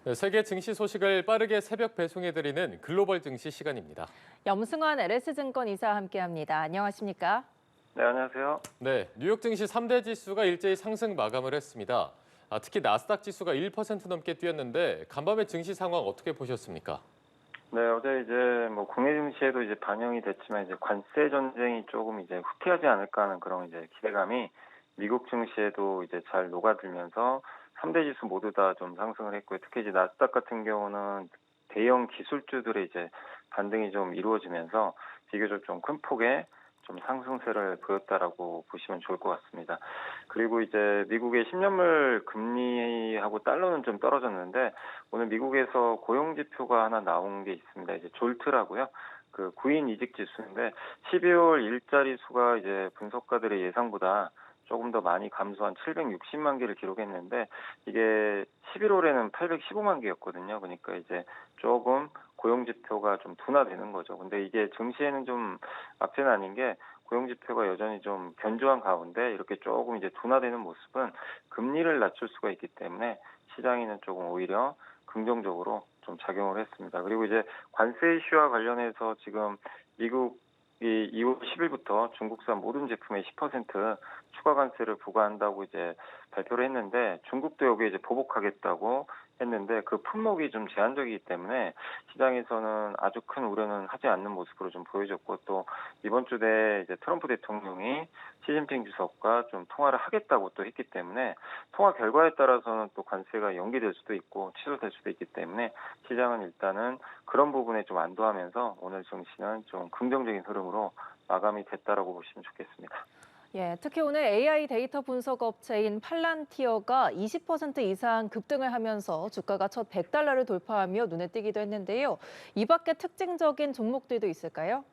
네, 세계 증시 소식을 빠르게 새벽 배송해드리는 글로벌 증시 시간입니다. 염승환 LS증권 이사와 함께합니다. 안녕하십니까? 네, 안녕하세요. 네, 뉴욕 증시 3대 지수가 일제히 상승 마감을 했습니다. 특히 나스닥 지수가 1% 넘게 뛰었는데 간밤의 증시 상황 어떻게 보셨습니까? 네, 어제 이제 뭐 국내 증시에도 이제 반영이 됐지만 이제 관세 전쟁이 조금 이제 후퇴하지 않을까 하는 그런 이제 기대감이 미국 증시에도 이제 잘 녹아들면서 3대 지수 모두 다 좀 상승을 했고요. 특히 이제 나스닥 같은 경우는 대형 기술주들의 이제 반등이 좀 이루어지면서 비교적 좀 큰 폭의 좀 상승세를 보였다라고 보시면 좋을 것 같습니다. 그리고 이제 미국의 10년물 금리하고 달러는 좀 떨어졌는데 오늘 미국에서 고용 지표가 하나 나온 게 있습니다. 이제 졸트라고요. 그 구인 이직 지수인데 12월 일자리 수가 이제 분석가들의 예상보다 조금 더 많이 감소한 760만 개를 기록했는데 이게 11월에는 815만 개였거든요. 그러니까 이제 조금 고용 지표가 좀 둔화되는 거죠. 근데 이게 증시에는 좀 악재는 아닌 게 고용 지표가 여전히 좀 견조한 가운데 이렇게 조금 이제 둔화되는 모습은 금리를 낮출 수가 있기 때문에 시장에는 조금 오히려 긍정적으로 좀 작용을 했습니다. 그리고 이제 관세 이슈와 관련해서 지금 미국이 2월 10일부터 중국산 모든 제품에 10% 추가 관세를 부과한다고 이제 발표를 했는데 중국도 여기에 이제 보복하겠다고 했는데 그 품목이 좀 제한적이기 때문에 시장에서는 아주 큰 우려는 하지 않는 모습으로 좀 보여졌고 또 이번 주 내에 이제 트럼프 대통령이 시진핑 주석과 좀 통화를 하겠다고 또 했기 때문에 통화 결과에 따라서는 또 관세가 연기될 수도 있고 취소될 수도 있기 때문에 시장은 일단은 그런 부분에 좀 안도하면서 오늘 증시는 좀 긍정적인 흐름으로 마감이 됐다라고 보시면 좋겠습니다. 예, 특히 오늘 AI 데이터 분석 업체인 팔란티어가 20% 이상 급등을 하면서 주가가 첫 100달러를 돌파하며 눈에 띄기도 했는데요. 이 밖에 특징적인 종목들도 있을까요?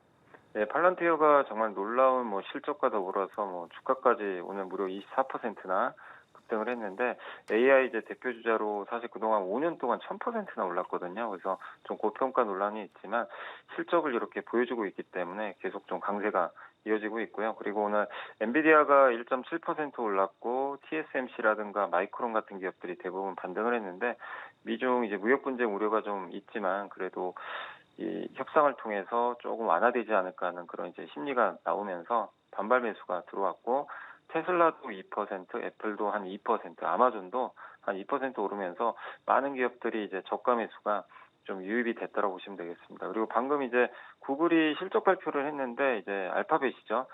네, 팔란티어가 정말 놀라운 뭐 실적과 더불어서 뭐 주가까지 오늘 무려 24%나 급등을 했는데 AI 이제 대표 주자로 사실 그동안 5년 동안 1000%나 올랐거든요. 그래서 좀 고평가 논란이 있지만 실적을 이렇게 보여주고 있기 때문에 계속 좀 강세가 이어지고 있고요. 그리고 오늘 엔비디아가 1.7% 올랐고 TSMC라든가 마이크론 같은 기업들이 대부분 반등을 했는데 미중 이제 무역 분쟁 우려가 좀 있지만 그래도 이 협상을 통해서 조금 완화되지 않을까 하는 그런 이제 심리가 나오면서 반발 매수가 들어왔고 테슬라도 2%, 애플도 한 2%, 아마존도 한 2% 오르면서 많은 기업들이 이제 저가 매수가 좀 유입이 됐다고 보시면 되겠습니다. 그리고 방금 이제 구글이 실적 발표를 했는데 이제 알파벳이죠.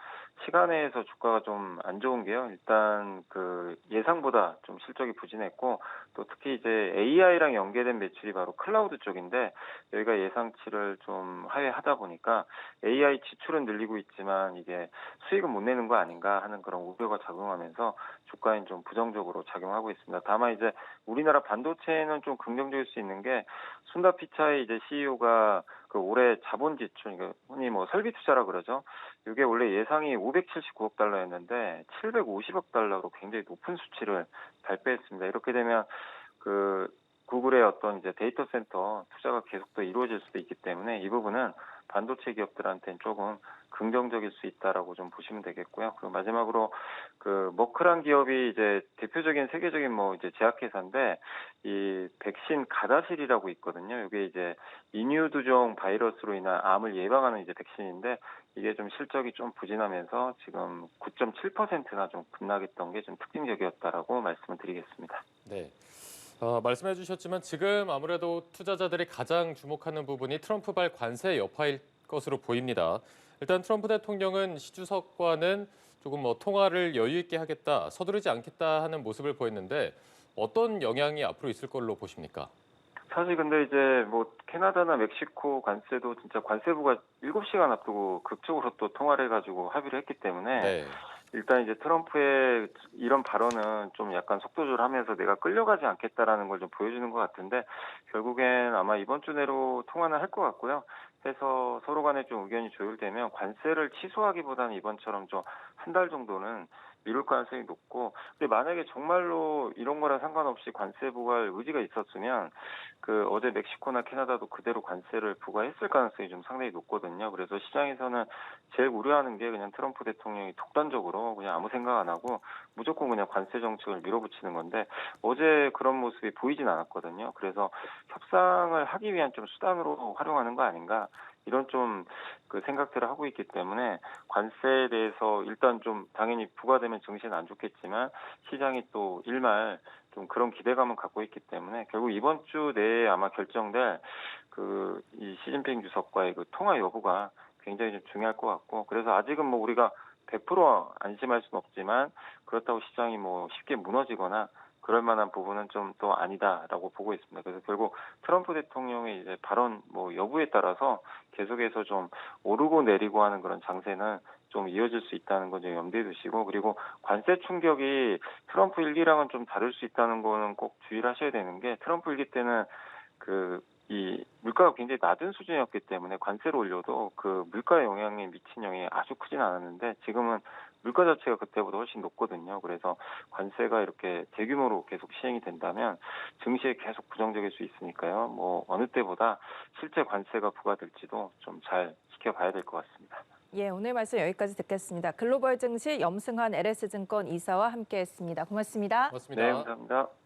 시간에서 주가가 좀 안 좋은 게요. 일단 그 예상보다 좀 실적이 부진했고 또 특히 이제 AI랑 연계된 매출이 바로 클라우드 쪽인데 여기가 예상치를 좀 하회하다 보니까 AI 지출은 늘리고 있지만 이게 수익은 못 내는 거 아닌가 하는 그런 우려가 작용하면서 주가엔 좀 부정적으로 작용하고 있습니다. 다만 이제 우리나라 반도체는 좀 긍정적일 수 있는 게 순다 피차의 이제 CEO가 그 올해 자본 지출, 그러니까 흔히 뭐 설비 투자라 그러죠. 이게 원래 예상이 579억 달러였는데 750억 달러로 굉장히 높은 수치를 발표했습니다. 이렇게 되면 그 구글의 어떤 이제 데이터 센터 투자가 계속 더 이루어질 수도 있기 때문에 이 부분은 반도체 기업들한테는 조금 긍정적일 수 있다라고 좀 보시면 되겠고요. 그리고 마지막으로 그 머크란 기업이 이제 대표적인 세계적인 뭐 이제 제약회사인데 이 백신 가다실이라고 있거든요. 이게 이제 인유두종 바이러스로 인한 암을 예방하는 이제 백신인데 이게 좀 실적이 좀 부진하면서 지금 9.7%나 좀 급락했던 게 좀 특징적이었다라고 말씀을 드리겠습니다. 네. 말씀해 주셨지만 지금 아무래도 투자자들이 가장 주목하는 부분이 트럼프발 관세 여파일 것으로 보입니다. 일단 트럼프 대통령은 시 주석과는 조금 통화를 여유 있게 하겠다, 서두르지 않겠다 하는 모습을 보였는데 어떤 영향이 앞으로 있을 걸로 보십니까? 사실 근데 이제 뭐 캐나다나 멕시코 관세도 진짜 관세부가 7시간 앞두고 극적으로 또 통화를 해가지고 합의를 했기 때문에 네. 일단 이제 트럼프의 이런 발언은 좀 약간 속도 조절하면서 내가 끌려가지 않겠다라는 걸 좀 보여주는 것 같은데 결국엔 아마 이번 주 내로 통화는 할 것 같고요. 해서 서로 간에 좀 의견이 조율되면 관세를 취소하기보다는 이번처럼 좀 한 달 정도는 미룰 가능성이 높고 근데 만약에 정말로 이런 거랑 상관없이 관세 부과할 의지가 있었으면 그 어제 멕시코나 캐나다도 그대로 관세를 부과했을 가능성이 좀 상당히 높거든요. 그래서 시장에서는 제일 우려하는 게 그냥 트럼프 대통령이 독단적으로 그냥 아무 생각 안 하고 무조건 그냥 관세 정책을 밀어붙이는 건데 어제 그런 모습이 보이진 않았거든요. 그래서 협상을 하기 위한 좀 수단으로 활용하는 거 아닌가 이런 좀 그 생각들을 하고 있기 때문에 관세에 대해서 일단 좀 당연히 부과되면 증시는 안 좋겠지만 시장이 또 일말 좀 그런 기대감을 갖고 있기 때문에 결국 이번 주 내에 아마 결정될 그 이 시진핑 주석과의 그 통화 여부가 굉장히 좀 중요할 것 같고 그래서 아직은 뭐 우리가 100% 안심할 수는 없지만 그렇다고 시장이 뭐 쉽게 무너지거나 그럴 만한 부분은 좀 또 아니다라고 보고 있습니다. 그래서 결국 트럼프 대통령의 이제 발언 뭐 여부에 따라서 계속해서 좀 오르고 내리고 하는 그런 장세는 좀 이어질 수 있다는 건 좀 염두에 두시고 그리고 관세 충격이 트럼프 일기랑은 좀 다를 수 있다는 거는 꼭 주의를 하셔야 되는 게 트럼프 일기 때는 이 물가가 굉장히 낮은 수준이었기 때문에 관세를 올려도 그 물가에 영향이 미친 영향이 아주 크진 않았는데 지금은 물가 자체가 그때보다 훨씬 높거든요. 그래서 관세가 이렇게 대규모로 계속 시행이 된다면 증시에 계속 부정적일 수 있으니까요. 뭐 어느 때보다 실제 관세가 부과될지도 좀 잘 지켜봐야 될 것 같습니다. 예, 오늘 말씀 여기까지 듣겠습니다. 글로벌 증시 염승환 LS증권 이사와 함께했습니다. 고맙습니다. 고맙습니다. 네, 감사합니다.